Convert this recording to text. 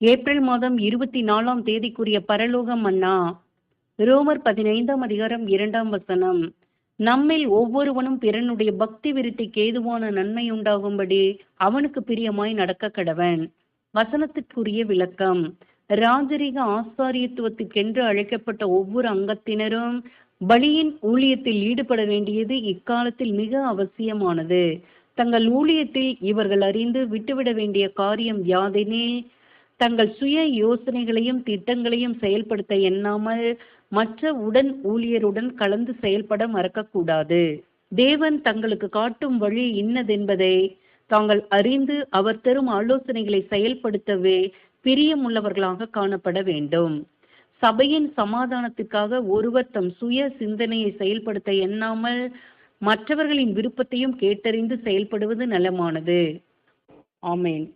April மாதம் 24ஆம் தேதிக்குரிய பரலோக மன்னா. ரோமர் 15ஆம் அதிகாரம் 2ஆம் வசனம். நம்மில் ஒவ்வொருவனும் பிறனுடைய பக்தி விருத்திக்கு ஏதுவான நன்மை உண்டாகும்படி அவனுக்கு பிரியமாய் நடக்க கடவன். வசனத்திற்குரிய விளக்கம். ராஜரீக ஆசாரியத்துவத்திற்கென்று அழைக்கப்பட்ட ஒவ்வொரு அங்கத்தினரும் பலியின் ஊழியத்தில் ஈடுபட வேண்டியது இக்காலத்தில் மிக அவசியமானது. தங்கள் ஊழியத்தில் இவர்கள் அறிந்து விட்டுவிட வேண்டிய காரியம் யாதெனில், தங்கள் சுய யோசனைகளையும் திட்டங்களையும் செயல்படுத்த எண்ணாமல் மற்ற உடன் ஊழியருடன் கலந்து செயல்பட மறக்கக்கூடாது. தேவன் தங்களுக்கு காட்டும் வழி இன்னதென்பதை தாங்கள் அறிந்து அவர் தரும் ஆலோசனைகளை செயல்படுத்தவே பிரியமுள்ளவர்களாக காணப்பட வேண்டும். சபையின் சமாதானத்திற்காக ஒருவர் தம் சுய சிந்தனையை செயல்படுத்த எண்ணாமல் மற்றவர்களின் விருப்பத்தையும் கேட்டறிந்து செயல்படுவது நலமானது. ஆமேன்.